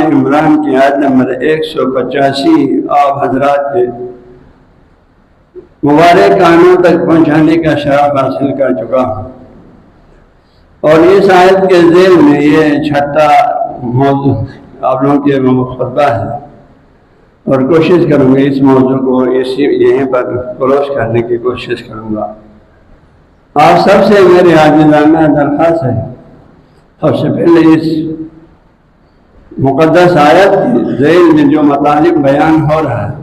عمران کی آیت نمبر 185 آپ حضرات کے مبارک کانوں تک پہنچانے کا شرف حاصل کر چکا ہوں، اور اس آیت کے ذیل میں یہ چھٹا موضوع آپ لوگوں کے خطبہ ہے، اور کوشش کروں گا اس موضوع کو یہیں پر کلوز کرنے کی کوشش کروں گا۔ آپ سب سے میری عاجزانہ درخواست ہے، سب سے پہلے اس مقدس آیت کی ذیل میں جو مطالب بیان ہو رہا ہے،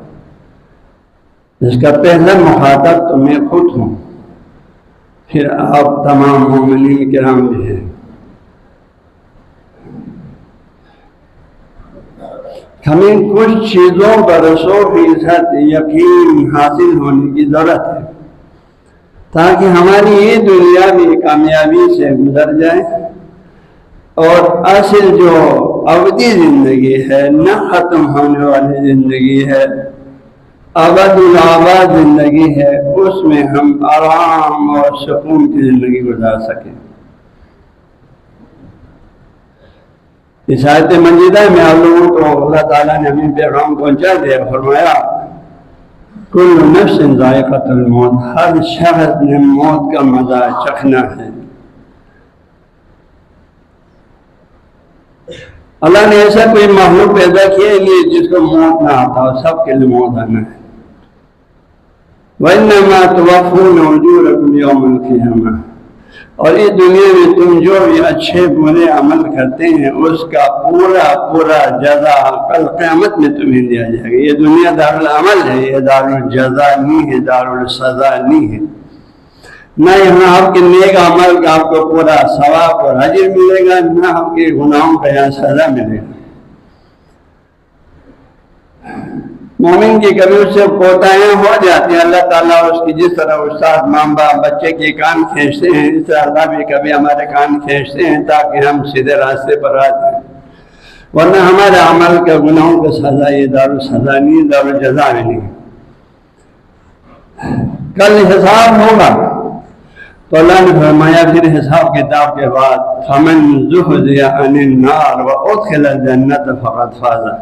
اس کا پہلا مخاطب تو میں خود ہوں، پھر آپ تمام مومنین کرام بھی ہیں۔ ہمیں کچھ چیزوں پر 100% یقین حاصل ہونے کی ضرورت ہے تاکہ ہماری یہ دنیا بھی کامیابی سے گزر جائے، اور اصل جو ابدی زندگی ہے، نہ ختم ہونے والی زندگی ہے، ابد الآباد زندگی ہے، اس میں ہم آرام اور سکون کی زندگی گزار سکیں۔ اس آیت مجیدہ میں آپ لوگوں کو اللہ تعالیٰ نے ہمیں پیغام پہنچا دیا، فرمایا کل نفس ذائقۃ الموت، ہر شخص نے موت کا مزہ چکھنا ہے۔ اللہ نے ایسا کوئی مخلوق پیدا کیا نہیں جس کو موت نہ آتا ہو، سب کے لیے موت آنا ہے۔ وَإِنَّمَا تُوَفُّونَ أُجُورَكُمْ يَوْمَ الْقِيَامَةِ، اور اس دنیا میں تم جو بھی اچھے برے عمل کرتے ہیں اس کا پورا جزا کل قیامت میں تمہیں دیا جائے گا۔ یہ دنیا دارالعمل ہے، یہ دارالجزا نہیں ہے، دارالسزا نہیں ہے۔ نہ یہاں آپ کے نیک عمل کا آپ کو پورا ثواب اور اجر ملے گا، نہ آپ کے گناہوں کا یہاں سزا ملے گا۔ مومن کی کبھی اس سے کوتاہیاں ہو جاتی ہیں، اللہ تعالیٰ اس کی جس طرح استاد ماں باپ بچے کے کان کھینچتے ہیں، اس طرح اللہ بھی کبھی ہمارے کان کھینچتے ہیں تاکہ ہم سیدھے راستے پر آ جائیں، ورنہ ہمارے عمل کا گناہوں کا سزا یہ دارالسزا نہیں، دارالجزا بھی نہیں۔ کل حساب ہوگا تو اللہ نے فرمایا پھر حساب کتاب کے بعد فَمَنْ زُحْزِحَ عَنِ النَّارِ وَأُدْخِلَ الْجَنَّةَ فَقَدْ فَازَ،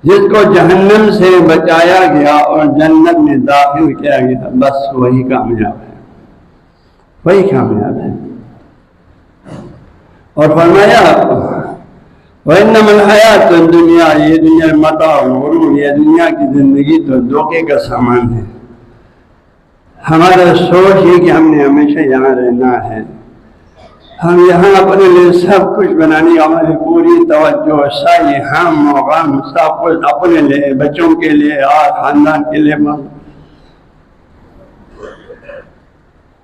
جس کو جہنم سے بچایا گیا اور جنت میں داخل کیا گیا، بس وہی کامیاب ہے، وہی کامیاب ہے۔ اور فرمایا وَإِنَّمَا الْحَيَاةُ الدُّنْيَا، یہ دنیا متاع الغرور، یہ دنیا کی زندگی تو دھوکے کا سامان ہے۔ ہمارا سوچ ہے کہ ہم نے ہمیشہ یہاں رہنا ہے، ہم یہاں اپنے لیے سب کچھ بنانے کا ہماری پوری توجہ، سعی، ہم و غم سب کچھ اپنے لیے، بچوں کے لیے اور خاندان کے لیے،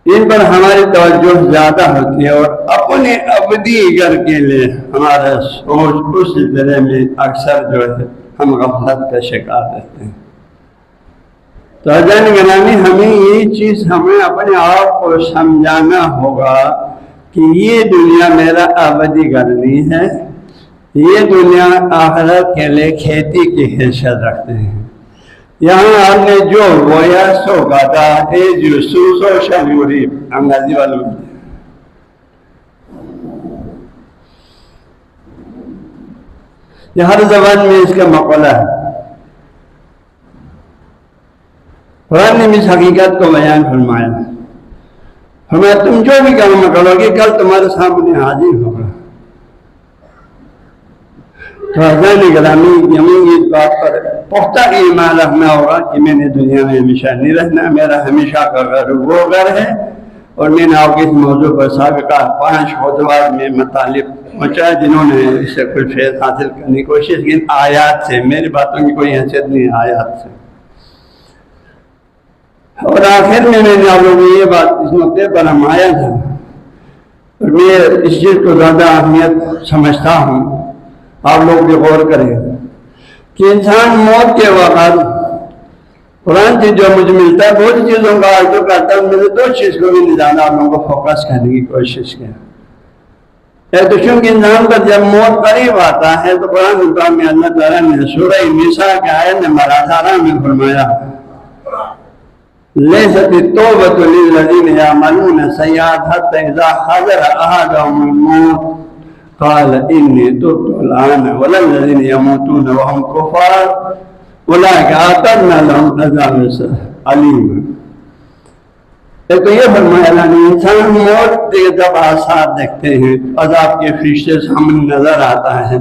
ان پر ہماری توجہ زیادہ ہوتی ہے، اور اپنے ابدی گھر کے لیے ہمارا سوچ اس سلسلے میں اکثر جو ہے ہم غفلت کا شکار رہتے ہیں۔ تو عزیزان گرامی، ہمیں یہ چیز ہمیں اپنے آپ کو سمجھانا ہوگا کہ یہ دنیا میرا ابدی گھر نہیں ہے، یہ دنیا آخرت کے لیے کھیتی کی حیثیت رکھتے ہیں۔ یہاں ہم نے جو بویا سو کاٹا، جو سو شمیوری انگریزی والوں میں، یہ ہر زبان میں اس کا مقولہ ہے۔ قرآن نے اس حقیقت کو بیان فرمایا، فرمایا تم جو بھی کام کرو گے کل تمہارے سامنے حاضر ہوگا۔ تو عزیزان گرامی، ہمیں اس بات پر پختہ ایمان رکھنا ہوگا کہ میں نے دنیا میں ہمیشہ نہیں رہنا، میرا ہمیشہ کا گھر وہ گھر ہے۔ اور میں نے آپ کے اس موضوع پر سابقہ 5 خطبات میں مطالب پہنچا جنہوں نے اس سے کچھ فیض حاصل کرنے کی کوشش کی، آیات سے، میری باتوں کی کوئی حیثیت نہیں، آیات سے۔ اور آخر میں نے آپ لوگوں کو یہ بات اس نقطے پر ہم آیا تھا، اور میں اس چیز کو زیادہ اہمیت سمجھتا ہوں، آپ لوگ بھی غور کریں کہ انسان موت کے وقت قرآن سے جو مجھے ملتا ہے بہت چیزوں کا عرض کرتا ہوں، میں نے 2 چیز کو بھی زیادہ آپ لوگوں کو فوکس کرنے کی کوشش کی۔ ایک تو چونکہ انسان پر جب موت قریب آتا ہے تو قرآن میں اللہ تعالیٰ نے سورہ نساء کے آیت نمبر 18 میں فرمایا لیست التوبۃ للذین یعملون السیئات حتی اذا حضر احدهم الموت قال انی تبت الآن ولا الذین یموتون وهم کفار اولئک اعتدنا لهم عذابا علیما۔ ایک تو یہ فرمایا اللہ نے، انسان موت کے جب آثار دیکھتے ہیں، عذاب کے فرشتے سامنے نظر آتا ہے،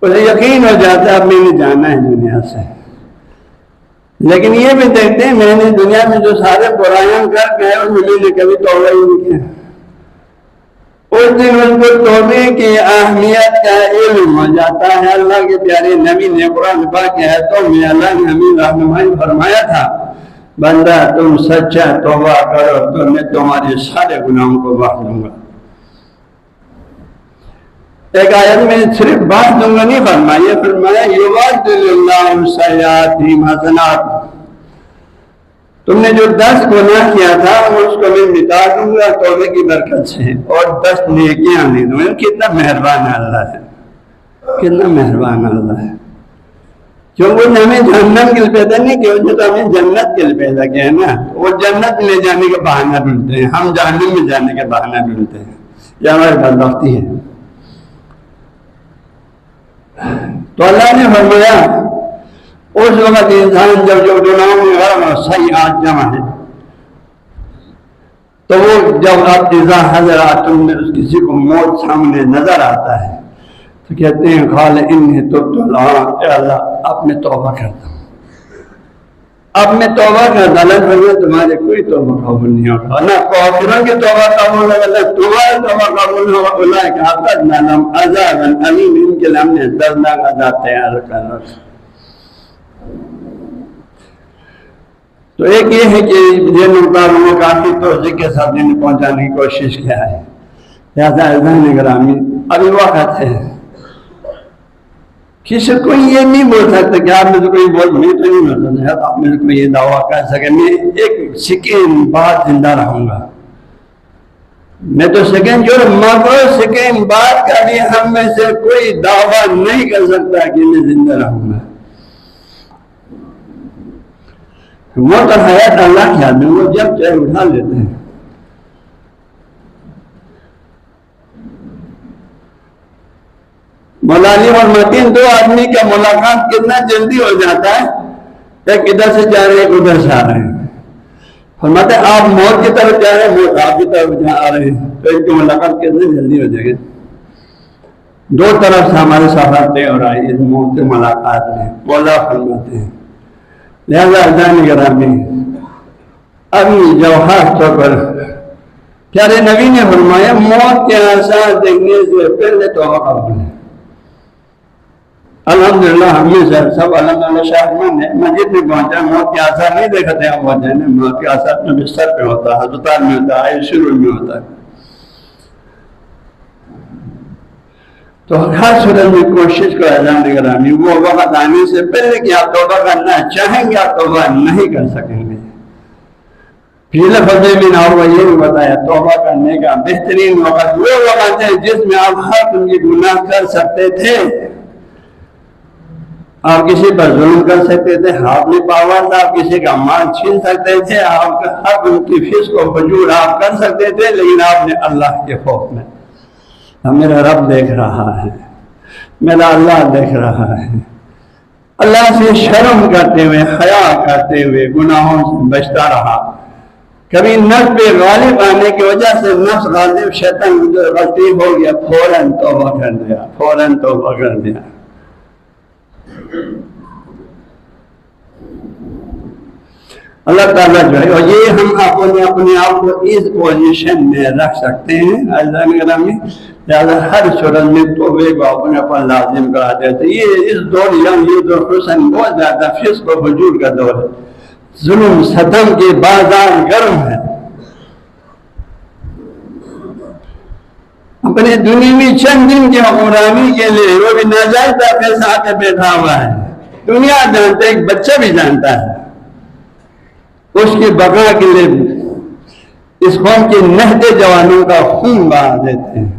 اسے یقین ہو جاتا ہے اب میں نے جانا ہے دنیا سے۔ لیکن یہ بھی دیکھتے ہیں میں نے دنیا میں جو سارے برائیاں کر گئے ان میں نے کبھی توبہ ہی نہیں کیا۔ اس دن ان کو توبے کی اہمیت کا علم ہو جاتا ہے۔ اللہ کے پیارے نبی نے قرآن پاک کی آیتوں میں اللہ نے ہمیں رہنمائی فرمایا تھا، بندہ تم سچا توبہ کرو تو میں تمہارے سارے گناہوں کو بخش دوں گا۔ ایک آیت میں صرف بخش دوں گا نہیں فرمایا، یبدل اللہ سیئاتہم حسنات، تم نے جو 10 گناہ کیا تھا اس کو میں مٹا دوں گا توبے کی برکت سے، اور 10 نیکیاں دے دوں گا۔ کتنا مہربان اللہ ہے، کتنا مہربان اللہ ہے، کیونکہ ہمیں جہنم کے لیے پیدا نہیں کیا، جو تو ہمیں جنت کے لیے پیدا کیا ہے نا۔ وہ جنت لے جانے کا بہانہ ڈھونڈتے ہیں، ہم جہنم میں جانے کا بہانہ ڈھونڈتے ہیں، یہ ہماری بدبختی ہے۔ تو اللہ نے فرمایا اس وقت انسان جب جو گناہوں میں غرق اور سیئات جمع ہے تو وہ جب اب اذا حضرات میں کسی کو موت سامنے نظر آتا ہے تو کہتے ہیں قال انی تبت الآن، اے اللہ اب میں توبہ کرتا ہوں، اب میں توبہ کرتا ہوں۔ تمہارے کوئی توبہ قبول نہیں ہوگا، نہ کافروں کی توبہ قبول ہوگا، نہ تمہاری توبہ قبول ہوگا۔ اولئک اعتدنا لهم عذابا الیما، ان کے لیے ہم نے دردناک عذاب تیار کر رکھا۔ تو ایک یہ ہے کہ یہ نقطہ لوگوں کافی توضیح کے ساتھ انہیں پہنچانے کی کوشش کیا ہے۔ لہٰذا عزیزان گرامی، ابھی وقت ہے، کسی کو یہ نہیں بول سکتا کہ آپ میں سے کوئی بول، میں تو نہیں بول سکتا آپ میں سے کوئی یہ دعویٰ کر سکے میں ایک سیکنڈ بعد زندہ رہوں گا۔ میں تو سیکنڈ جو مگر سیکنڈ بعد کا بھی ہم میں سے کوئی دعویٰ نہیں کر سکتا کہ میں زندہ رہوں گا۔ موت اور حیات اللہ کے ہاتھ میں، وہ جب چاہے اٹھا لیتے ہیں۔ مولانا اور متین دو آدمی کا ملاقات کتنا جلدی ہو جاتا ہے، ایک ادھر سے جا رہے ہیں ایک ادھر سے آ رہے ہیں، فرماتے ہیں آپ موت کی طرف جا رہے ہیں، موت آپ کی طرف آ رہے ہیں، تو ان کی ملاقات کتنا جلدی ہو جائے گی۔ دو طرف سے ہمارے سفر طے ہو رہا ہے اس موت کی ملاقات میں، مولا فرماتے ہیں۔ لہذا عزیزان گرامی، ابھی جو خاص طور پر پیارے نبی نے فرمایا موت کے آثار دیکھنے سے پہلے توبہ قبول ہے۔ الحمدللہ ہمیں سب الحمدللہ شاہدمان ہے، مسجد میں پہنچا موت کے آثار نہیں دیکھتے ہیں، وہ جانے موت کے آثار میں بستر پہ ہوتا ہے، ہسپتال میں ہوتا ہے، شروع میں ہوتا ہے۔ تو ہر صورت میں کوشش کرو عزیزان گرامی، وہ وقت آنے سے پہلے کہ آپ توبہ کرنا چاہیں گے آپ توبہ نہیں کر سکیں گے۔ پچھلے خطبے میں نے یہ بھی بتایا توبہ کرنے کا بہترین وقت وہ وقت ہے جس میں آپ ہر قسم کی گناہ کر سکتے تھے، آپ کسی پر ظلم کر سکتے تھے، آپ نے پاور تھا، آپ کسی کا مال چھین سکتے تھے، آپ ہر قسم کی فسق و فجور آپ کر سکتے تھے، لیکن آپ نے اللہ کے خوف میں میرا رب دیکھ رہا ہے، میرا اللہ دیکھ رہا ہے، اللہ سے شرم کرتے ہوئے حیا کرتے ہوئے گناہوں سے بچتا رہا۔ کبھی نفس پہ غالب آنے کی وجہ سے نفس غالب شیطان غلطی ہو گیا، فوراً توبہ کر دیا، فوراً توبہ کر دیا۔ اللہ تعالیٰ جو ہے، اور یہ ہم اپنے آپ کو اس پوزیشن میں رکھ سکتے ہیں عزیزان گرامی۔ لہٰذا ہر صورت میں توبے کو اپنے پر لازم کرا دیتے۔ یہ اس دور یہ دور حسن بہت زیادہ فسق و فجور کا دور ہے، ظلم ستم کے بازار گرم ہے۔ اپنے دنیا میں چند دن کی حکمرانی کے لیے وہ بھی ناجائز پیسہ آ کے بیٹھا ہوا ہے، دنیا جانتا ہے، ایک بچہ بھی جانتا ہے، اس کی بقا کے لیے اس قوم کے نہتے جوانوں کا خون بہا دیتے ہیں۔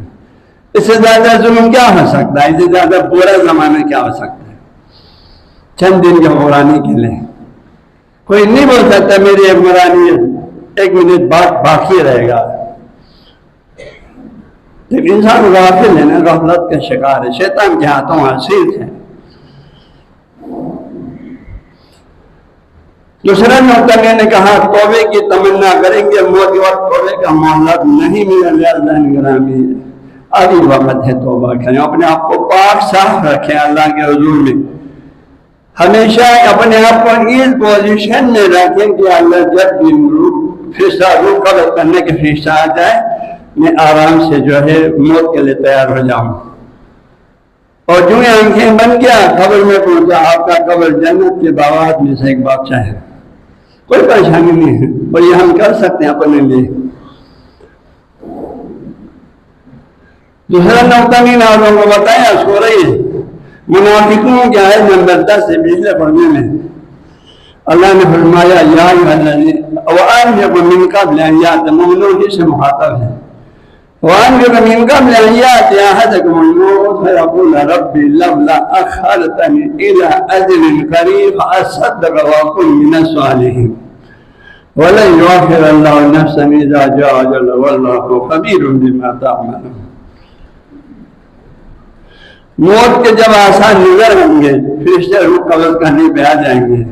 اس سے زیادہ ظلم کیا ہو سکتا ہے، اس سے زیادہ برا زمانہ کیا ہو سکتا ہے؟ چند دن کی حکمرانی کے لیے کوئی نہیں بول سکتا میری حکمرانی 1 منٹ بعد باقی رہے گا۔ لیکن انسان غافل ہے نا، غفلت کا شکار ہے، شیطان کے ہاتھوں عزیز ہے۔ دوسرا نقطہ میں نے کہا توبے کی تمنا کریں گے، موت کے وقت توبے کا مہلت نہیں ملے، اللہ گرامی ابھی وقت ہے توبہ کریں، اپنے آپ کو پاک صاف رکھیں اللہ کے حضور میں، ہمیشہ اپنے آپ کو اس پوزیشن میں رکھیں کہ اللہ جب بھی فرشتہ روح قبض کرنے کے فرشتہ آ جائے میں آرام سے جو ہے موت کے لیے تیار ہو جاؤں، اور جو آنکھیں بن گیا قبر میں پہنچا، آپ کا قبر جنت کے باغات میں سے ایک باغچہ ہے، کوئی پریشانی نہیں ہے، اور یہ ہم کر سکتے ہیں اپنے لیے۔ دوسرا نقطہ نہیں آپ کو بتایا سورہ منافقوں کی آیت نمبر 10 سے پچھلے پڑھنے میں اللہ نے فرمایا یا ایھا الذین وانفقوا من قبل ان یأتی مومنون ہی سے مخاطب ہے، وانفقوا من قبل ان یأتی احدکم الموت فیقول رب لولا اخرتنی الی اجل قریب فاصدق واکن من الصالحین ولن یؤخر اللہ نفسا اذا جاء اجلها واللہ خبیر بما تعملون۔ موت کے جب آسان نظر ہوں گے، فرشتے روح قبض کرنے پہ آ جائیں گے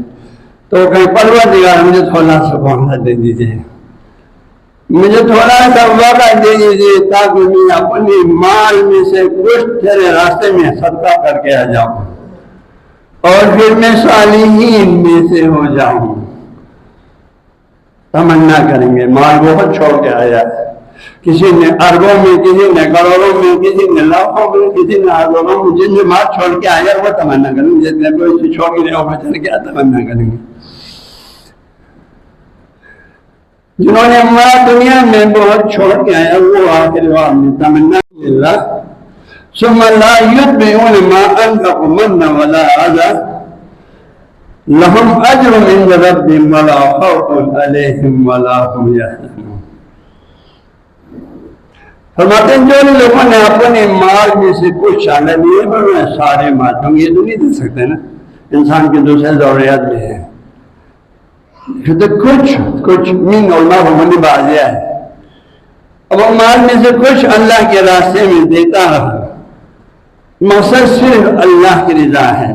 تو کہیں پروردگار مجھے تھوڑا سا مہلت دے دیجیے، مجھے تھوڑا سا وقت دے دیجیے تاکہ میں اپنی مال میں سے کچھ تیرے راستے میں صدقہ کر کے آ جاؤں اور پھر میں صالحین میں سے ہو جاؤں۔ تمنا کریں گے، مال بہت چھوڑ کے آیا ہے، کسی نے اربوں میں، کسی نے کروڑوں میں، کسی نے لاکھوں میں، کسی نے ہزاروں میں، جن نے مال چھوڑ کے آیا وہ تمنا کریں گے، جتنے کوئی چھوڑ کے نہیں ہوگا چل گیا تمنا کریں گے۔ جنہوں نے مال دنیا میں بہت چھوڑ کے آیا وہ آخر وقت میں تمنا اللہ ثم لا يتبعون ما انفقوا منا ولا اذى لهم اجر عند ربهم ولا خوف عليهم ولا هم يحزنون۔ فرماتے ہیں جو لوگوں نے اپنے مال میں سے کچھ شامل لیے پر میں سارے مال ہوں یہ تو نہیں دے سکتے نا، انسان کی دوسرے ضروریات میں ہے، تو کچھ من اللہ ہونے بازیا ہے، اب وہ مال میں سے کچھ اللہ کے راستے میں دیتا رہا، مقصد صرف اللہ کی رضا ہے،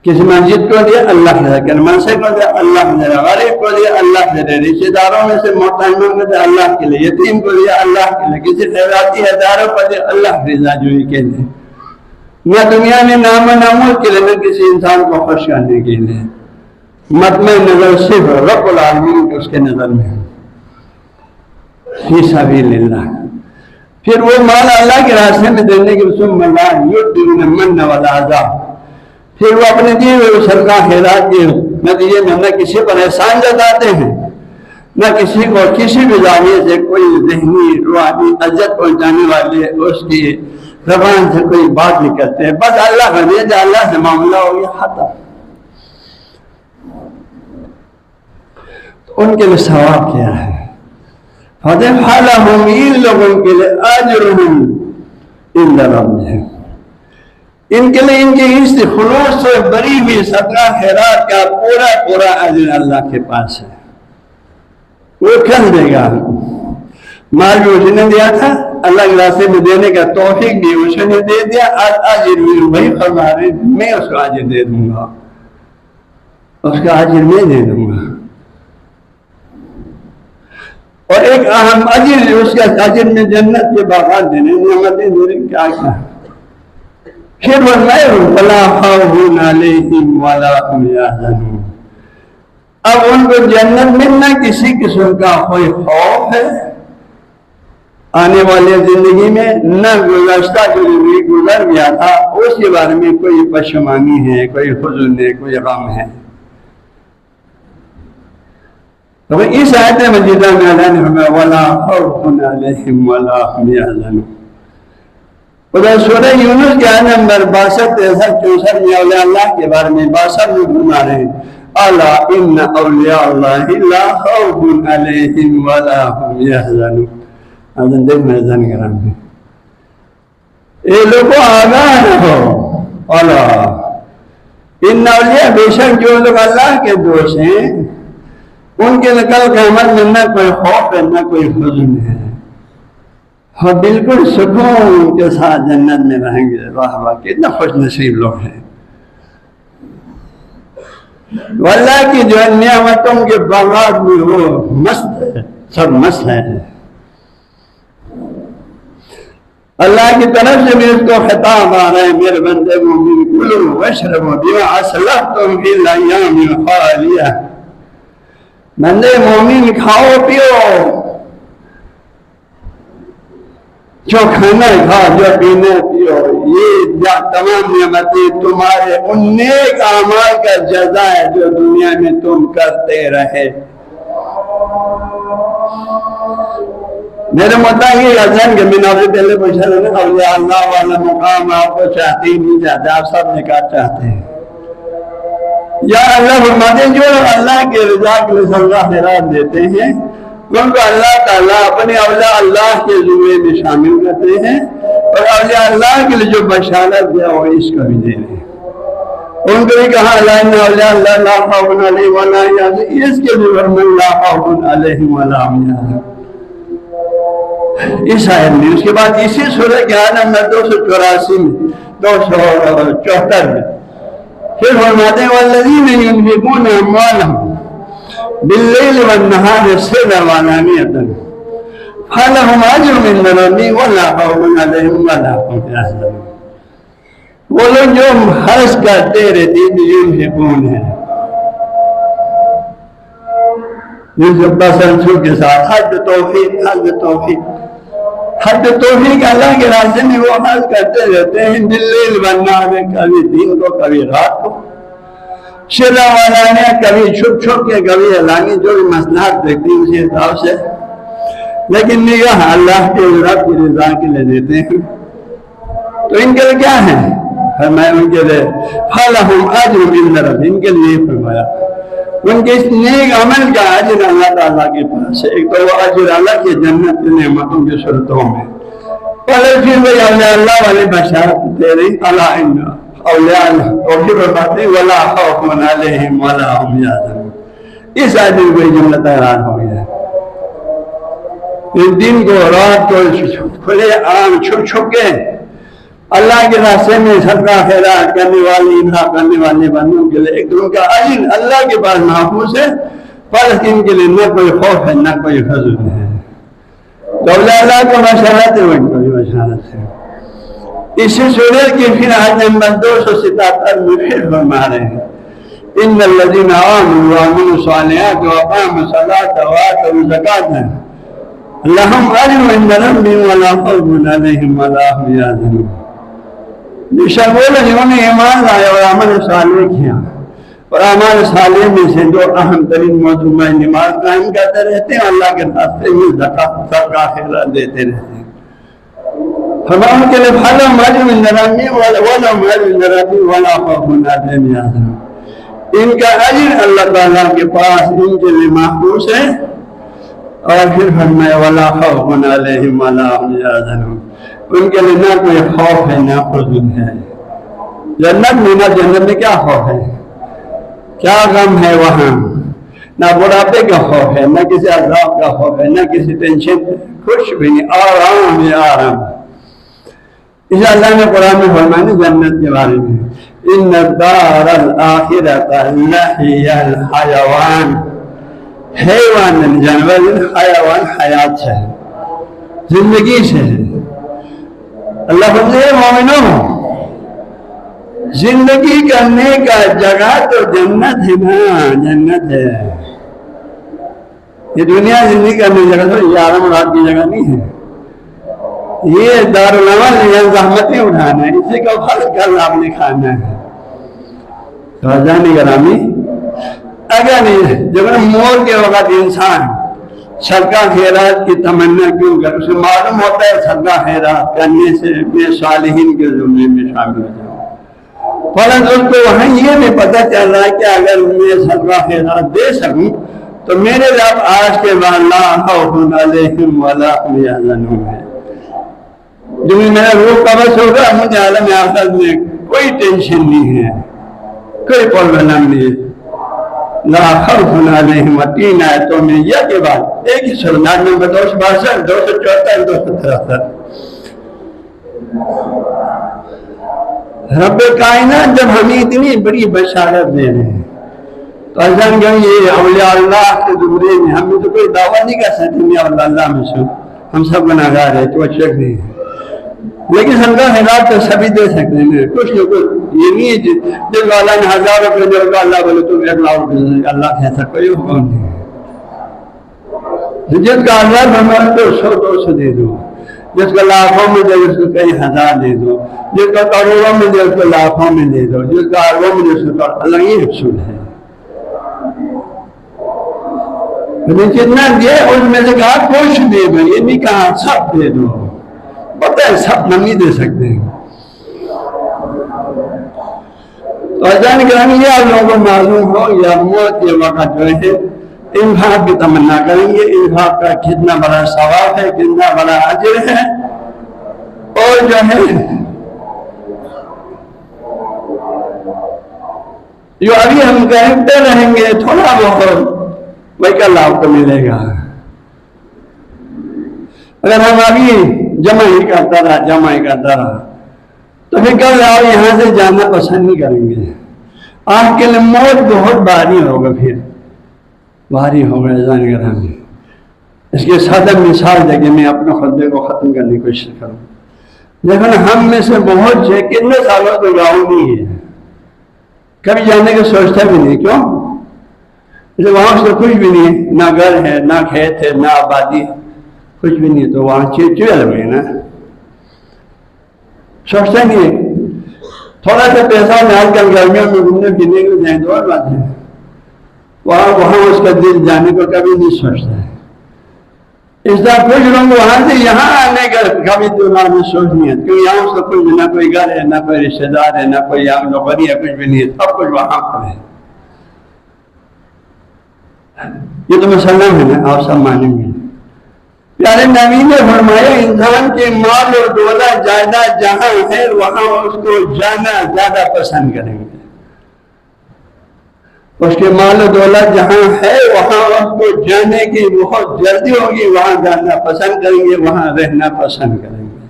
کسی مسجد کو دیا اللہ کے رضا، منصب کو دیا اللہ کے رضا، غریب کو دیا اللہ کے رضا، رشتے داروں میں سے محتاجوں کو دیا اللہ کے لیے، یتیم کو دیا اللہ کے لیے، کسی خیراتی اداروں کو دیا اللہ کی رضا جوئی کے لیے، نہ دنیا میں نام و ناموز کے لیے نہ کسی انسان کو خوش کرنے کے لیے، مطمئن نظر صرف رب العالمین کے اس کے نظر میں ہے، فی سبیل اللہ۔ پھر وہ مال اللہ کے راستے میں دینے کے ثم لا یؤتون من ولا اذى، پھر وہ اپنے دیے ہوئے صدقہ خیرات کے نتیجے میں نہ کسی پر احسان جتاتے ہیں، نہ کسی کو کسی بھی زاویے سے کوئی ذہنی روحانی عزت پہنچانے والے اس کی زبان سے کوئی بات نہیں کرتے، بس اللہ کا دیا جا اللہ سے معاملہ ہو گیا ختم۔ ان کے لیے ثواب کیا ہے؟ فَضِفْ لَهُمْ، ان لوگوں کے لیے اجرہم عند ربہم، ان کے لیے ان کی اس خلوص سے بری ہوئی صدقہ خیرات کا پورا اجر اللہ کے پاس ہے، وہ کل دے گا۔ مال جو اس نے دیا تھا اللہ کے راستے میں دینے کا توفیق بھی اس نے دے دیا، اجر بھی وہی فرما رہے میں اس کو اجر دے دوں گا، اس کا اجر میں دے دوں گا۔ اور ایک اہم اجر اس کا اجر میں جنت کے باغات دینے، نعمتیں دینے، کیا پھر وَالْمَيْرُ فَلَا خَوْفٌ عَلَيْهِمْ وَلَا هُمْ يَحْزَنُونَ، اب ان کو جنت میں نہ کسی قسم کا کوئی خوف ہے آنے والے زندگی میں، نہ گزشتہ جو زندگی گزر گیا تھا اس کے بارے میں کوئی پشیمانی ہے، کوئی حزن ہے، کوئی غم ہے۔ تو اس آیت مجیدہ میں اللہ نے فرمایا وَلَا خَوْفٌ عَلَيْهِمْ وَلَا هُمْ يَحْزَنُونَ۔ ادھر سورہ یونس کے آیت نمبر 62، 63، 64 میں اولیاء اللہ کے بارے میں 62 میں فرما رہے ہیں الا ان اولیاء اللہ لا خوف علیہم ولا هم يحزنون۔ اذن دیکھ میں اذن کرام ہے، اے لوگوں آگاہ رہو، الا ان اولیاء، بے شک جو لوگ اللہ کے دوست ہیں ان کے کل قیامت میں نہ کوئی خوف ہے نہ کوئی حزن ہے، اور بالکل سکون کے ساتھ جنت میں رہیں گے. واہ واہ کتنا خوش نصیب لوگ ہیں. واللہ کی جو نعمتوں کے باغات میں وہ مست ہے, سب مست ہے. اللہ کی طرف سے بھی اس کو خطاب آ رہا ہے, میرے بندے مومن کلوا واشربوا بما اسلفتم فی الایام الخالیہ. بندے مومن کھاؤ پیو, جو کھانا کھاؤ, جو پینا پیو, یہ تمام نعمتیں تمہارے ان نیک اعمال کا جزا ہے جو دنیا میں تم کرتے رہے. میرے مطابق حسن کے مناظر سے پہلے پوچھا تھا نا, اولیاء اللہ والا مقام آپ کو چاہتے ہی نہیں چاہتے, آپ سب نے کہا چاہتے ہیں. یا اللہ فرماتے ہیں جو اللہ کے رضا کے لیے سزا خیرات دیتے ہیں ان کو اللہ تعالیٰ اپنے اولیاء اللہ کے زمرے میں شامل کرتے ہیں, اور اولیاء اللہ کے لیے جو بشارت دیا وہ اس کو بھی دے رہے ہیں. ان کو بھی کہا اولیاء اللہ لا خوف علیہم ولا هم يحزنون, اس کے بھی فرمان لا خوف علیہم ولا هم يحزنون. اس آیت میں اس کے بعد اسی سورہ کے آیت نمبر 284 میں 274 میں پھر فرماتے ہیں والذین ينفقون اموالهم باللیل والنہار سرا وعلانیۃ فلہم اجر عند ربہم ولا خوف علیہم ولا هم يحزنون. وہ لوگ جو خرچ کرتے رہتے ينفقون ہیں, جس تسلسل کے ساتھ حد توفیق اللہ کے راستے میں وہ خرچ کرتے رہتے ہیں. باللیل والنہار, کبھی دن کو کبھی رات کو, سرا وعلانیہ, کبھی چھپ کے کبھی علانی, جو بھی مصلحت دیکھتی ہیں اسی حساب سے, لیکن نگاہ اللہ کے رب کی رضا کے لیے دیتے ہیں. تو ان کے لیے کیا ہے فرمایا, ان کے لیے فلہم اجر عند ربہم, ان کے لیے فرمایا ان کے اس نیک عمل کا اجر اللہ تعالیٰ کے پاس ہے. ایک تو وہ اجر اللہ کی جنت کی نعمتوں کی صورتوں میں, پھر وہ اولیاء اللہ والے بشارت دے رہی اولیاء اللہ, اور پھر بتاتے ہیں ولا خوف علیہم ولا هم يحزنون. اس آدمی کو یہ جملہ تیار ہو گیا. اس دن کو رات کو کھلے عام چھپ کے اللہ کے راستے میں صدقہ خیرات کرنے والے, انفاق کرنے والے بندوں کے لیے ایک تو ان کا اجر اللہ کے پاس محفوظ ہے, پر ان کے لیے نہ کوئی خوف ہے نہ کوئی حزن ہے. تو اللہ کو بشارت ہے, ان کو بھی بشارت ہے. اسی سورت کی پھر آیت نمبر 277 میں پھر فرما رہے ہیں ان الذین آمنوا وعملوا الصالحات واقاموا الصلاة وآتوا الزکاة لهم اجر عند ربہم ولا خوف علیہم ولا هم يحزنون. بے شک وہ لوگ جنہوں نے ایمان لائے اور عمل صالح کیا, اور عمل صالح میں سے جو اہم ترین موضوع میں نماز قائم کرتے رہتے ہیں, اللہ کے راستے میں زکات صدقہ خیرات دیتے رہتے ہیں. فرمایا کے لیے فلہم اجر عند ربہم ولہم اجر عند ربہم ولا خوف علیہم ولا هم يحزنون. ان کا اجر اللہ تعالیٰ کے پاس ان کے لیے محفوظ ہے, اور پھر فرمایا ولا خوف علیہم ولا هم يحزنون, ان کے لیے نہ کوئی خوف ہے نہ حزن ہے. جنت میں کیا خوف ہے, کیا غم ہے وہاں, نہ بڑھاپے کا خوف ہے, نہ کسی عذاب کا خوف ہے, نہ کسی ٹینشن, کچھ بھی نہیں, آرام ہے آرام. اس اللہ نے قرآن میں فرمایا جنت کے بارے میں ان الدار الآخرۃ لہی الحیوان, حیوان جانور, حیوان حیات سے ہے, زندگی سے ہے. اللہ فرماتے ہیں مومنوں زندگی کرنے کا جگہ تو جنت ہے نا, جنت ہے. یہ دنیا زندگی کرنے کی جگہ تو یہ آرام رات کی جگہ نہیں ہے. یہ دارالعمل ہے, زحمتیں اٹھانا ہے, اسی کا پھل کل آپ نے کھانا ہے. جانی گرامی اگر نہیں جب موت کے وقت انسان صدقہ خیرات کی تمنا کیوں کر, اسے معلوم ہوتا ہے صدقہ خیرات کرنے سے اپنے صالحین کے زمرے میں شامل ہو جاؤں, فلاں اس کو وہاں یہ بھی پتہ چل رہا ہے کہ اگر میں صدقہ خیرات دے سکوں تو میرے رب آج کے بعد لا خوف علیہم ولا هم يحزنون ہے. جو میرا روح قبض ہوگا مجھے عالم آخرت میں کوئی ٹینشن نہیں ہے, کوئی پرابلم نہیں ہے. لا خوف علیہم، 3 آیتوں میں یہ کے بعد ایک ہی سورہ نمبر 262 274 273 رب کائنات جب ہمیں اتنی بڑی بشارت دے رہے ہیں تو اذن کہ یہ اولیاء اللہ کے زمرے میں ہم تو کوئی دعویٰ نہیں کر سکتے میں اولیاء اللہ میں سے ہم سب گناہگار ہیں تو اچھا نہیں ہے، لیکن سنگا خیرات تو سبھی دے سکتے ہیں، کچھ نہ کچھ یہ نہیں ہے جس کو اللہ نے 1000 روپے دے گا اللہ بولے تو 1 لاکھ روپے دے گا، اللہ سے ایسا کوئی حکم نہیں ہے، جس کا 1000 فرمایا تو 100 200 دے دو، جس کو لاکھوں میں دے اس کو کئی ہزار دے دو، جس کو کروڑوں میں دے اس کو لاکھوں میں دے دو، جس کا اربوں میں دے اس کو اللہ، یہ اصول ہے۔ جتنا دے اس میں سے کہا کچھ دے دو، یہ نہیں کہا سب دے دو، پتہ ہے سب نہیں دے سکتے ہیں۔ تو اجان گرامی یہ آپ لوگوں کو معلوم ہو یا موت کے وقت جو ہے انفاق کی تمنا کریں گے، انفاق کا کتنا بڑا ثواب ہے، کتنا بڑا اجر ہے، اور جو ہے جو ابھی ہم کہتے رہیں گے تھوڑا بہت وہی کل آپ کو ملے گا۔ اگر ہم ابھی جمع ہی کرتا رہا تو پھر کل آپ یہاں سے جانا پسند نہیں کریں گے، آپ کے لیے موت بہت بھاری ہوگا، پھر بھاری ہوگا۔ جان گرامی اس کے سادہ مثال دے کے میں اپنے خطبے کو ختم کرنے کی کوشش کروں۔ لیکن ہم میں سے بہت سے کتنے سالوں تو گاؤں نہیں ہے، کبھی جانے کا سوچتا بھی نہیں، کیوں؟ وہاں سے کچھ بھی نہیں، نہ گھر ہے، نہ کھیت ہے، نہ آبادی، کچھ بھی نہیں، تو وہاں چیل ہوئی نا، سوچتا نہیں ہے۔ تھوڑا سا پیسہ میں آج کل گرمیوں میں گھومنے پھرنے کے جائیں تو اور بات ہے، وہاں اس کا دل جانے کو کبھی نہیں سوچتا ہے۔ اس طرح کچھ لوگ وہاں سے یہاں آنے کا کبھی دماغ میں سوچ نہیں ہے، کیونکہ یہاں اس کا کچھ نہ کوئی گھر ہے، نہ کوئی رشتے دار ہے، نہ کوئی یہاں نوکری ہے، کچھ بھی نہیں ہے، سب کچھ وہاں پر ہے۔ یہ تو مسلم ہے نا، آپ سب مانیں گے۔ پیارے نبی نے فرمایا انسان کے مال اور دولت جائیداد جہاں ہے وہاں اس کو جانا زیادہ پسند کریں گے، اس کے مال و دولت جہاں ہے وہاں اس کو جانے کی بہت جلدی ہوگی، وہاں جانا پسند کریں گے، وہاں رہنا پسند کریں گے۔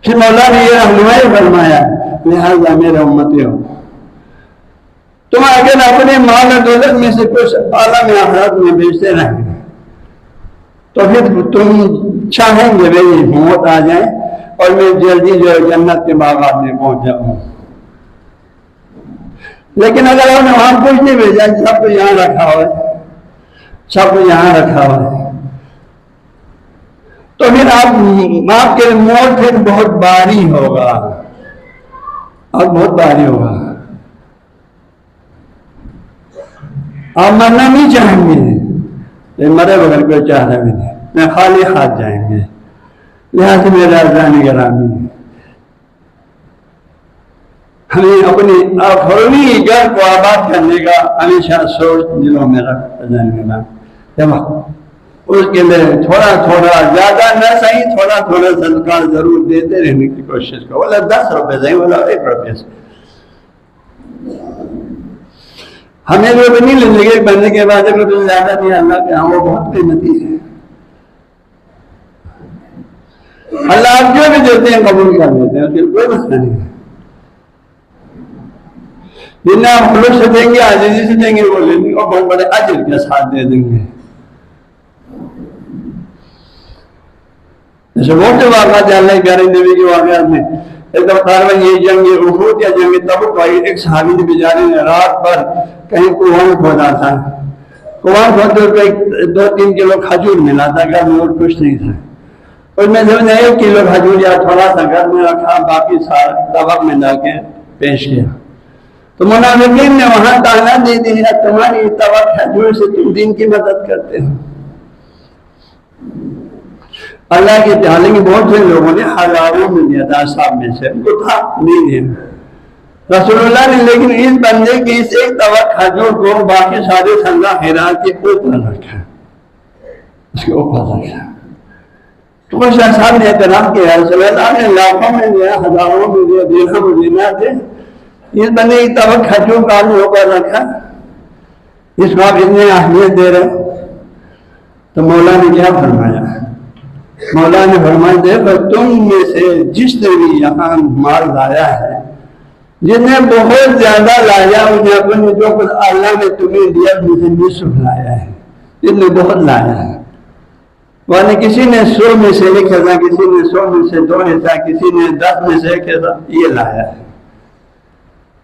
پھر مولا نے یہ رہنمائی فرمایا لہذا میرے امتی ہو، تم اگر اپنے مال و دولت میں سے کچھ عالم آخرت میں بیچتے رہیں تو پھر تم چاہیں گے بھائی موت آ جائے اور میں جلدی جو جنت کے باغات میں پہنچ جاؤں، لیکن اگر آپ نے وہاں کچھ نہیں بھیجا، سب کو یہاں رکھا ہوا ہے، سب کو یہاں رکھا ہوا ہے، تو پھر آپ کے موت پھر بہت بھاری ہوگا، اور بہت بھاری ہوگا، آپ مرنا نہیں چاہیں گے، لیکن مرے بغیر کوئی چاہ رہا بھی نہیں، میں خالی ہاتھ جائیں گے۔ لہٰذا میرے عزیزان گرامی ہمیں اپنی افرونی گھر کو آباد کرنے کا ہمیشہ سوچ دلوں میں رکھنا، اس کے لیے تھوڑا تھوڑا زیادہ نہ صحیح تھوڑا تھوڑا صدقہ ضرور دیتے رہنے کی کوشش کرو، بولا 10 روپے صحیح، بولا 1 روپے سے۔ ہمیں جو بھی نہیں زندگی بننے کے بعد اگر تو زیادہ نہیں، اللہ کے ہاں وہ بہت قیمتی ہے، اللہ آپ جو بھی دیتے ہیں قبول کر دیتے ہیں، اس کے کوئی مسئلہ نہیں ہے۔ جن آپ خلوص سے دیں گے، عاجزی سے دیں گے، وہ لیں گے اور بہت بڑے اجر کے ساتھ دے دیں گے۔ جیسے بہت سے واقعات اللہ کے پیارے نبی کے واقعات میں ایک دفعہ یہ جنگ احد یا جنگ تبوک آئی، ایک صحابی نے بیچارے نے رات بھر کہیں کنواں کھودا تھا، کنواں کھودتے ہوئے 2-3 کلو کھجور ملا تھا، گھر میں اور کچھ نہیں تھا، اس میں سے 1 کلو کھجور یا تھوڑا سا گھر میں رکھا، باقی سارا طبق میں لا کے پیش کیا، تو منافقین نے وہاں تانا دے دیا تمہاری طبق کھجور سے تم دین کی مدد کرتے ہو۔ اللہ کے تعالی کے بہت سے لوگوں نے ہزاروں میں دیا تھا، صاحب میں سے ان کو تھا نہیں دیا رسول اللہ نے، لیکن اس بندے کی اس ایک طبق کھجور کو باقی سارے سنگا خیرات کے اوپر رکھا، اس کے اوپر رکھا۔ تو وہ شاہ صاحب نے اعتراف کیا، رسول اللہ نے لاکھوں میں دیا، ہزاروں میں دیا، درہم و دینار دے، اس بندے کی توقع کیوں کاموں پر رکھا، اس کو آپ اتنے اہمیت دے رہے ہو؟ تو مولا نے کیا فرمایا؟ مولا نے فرمایا دیکھو تم میں سے جس نے بھی یہاں مال لایا ہے، جس نے بہت زیادہ لایا انہیں اپنے جو کچھ اللہ نے تمہیں دیا مجھے نصف لایا ہے، جس نے بہت لایا ہے، ورنہ کسی نے 100 میں سے 1 حصہ، کسی نے 100 میں سے 2 حصہ، کسی نے 10 میں سے 1 حصہ، یہ لایا ہے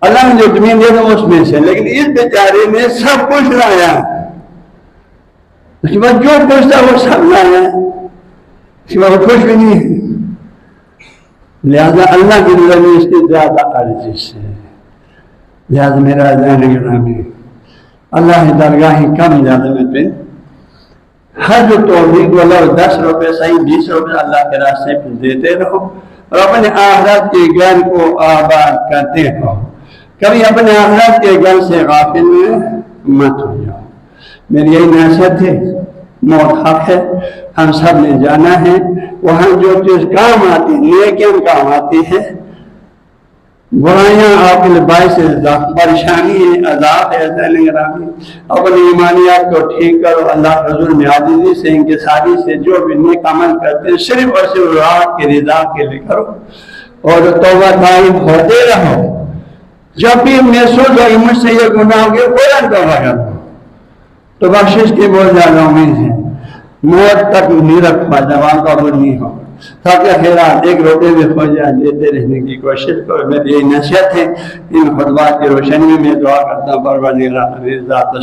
اللہ نے جو تمہیں دیا اس میں سے، لیکن اس بیچارے نے سب کچھ لایا، اس کے بعد جو کچھ تھا وہ سب لایا، اس کے بعد وہ کچھ بھی نہیں ہے، لہذا اللہ کی نظر میں اس کی زیادہ ارزش ہے۔ لہذا میرا ذہن گرامی اللہ کی درگاہ کم زیادہ میں پہ ہر جو توفیق والا 10 روپے صحیح 20 روپے اللہ کے راستے پہ دیتے رہو اور اپنے آخرت کے گھر کو آباد کرتے رہو، کبھی اپنے آخرت کے گھر سے غافل مت ہو جاؤ۔ میری یہی نصیحت ہے، موت حق ہے، ہم سب نے جانا ہے، وہاں جو چیز کام آتی ہے نیکیاں کام آتی ہے، برائیاں آپ کے لیے باعث پریشانی ہے، عذاب ہے۔ اپنی ایمانیات کو ٹھیک کرو، اللہ کے حضور میں عاجزی سے انکساری سے جو بھی نیک عمل کرتے ہیں صرف اور صرف اللہ کی رضا کے لیے کرو اور توبہ دائم ہوتے رہو۔ جب بھی محسوس ہو کہ مجھ سے یہ گناہ ہو گیا فوراً توبہ کرو، تو بخشش کی بہت زیادہ امید ہے۔ موت تک نہیں رکھا، جوان قبول نہیں ہو، سب کے خیرات 1 روپے میں ہو جائے دیتے رہنے کی کوشش کرو۔ میری یہی نصیحت ہے، ان خطبات کی روشنی میں میں دعا کرتا ہوں پروردگار ذات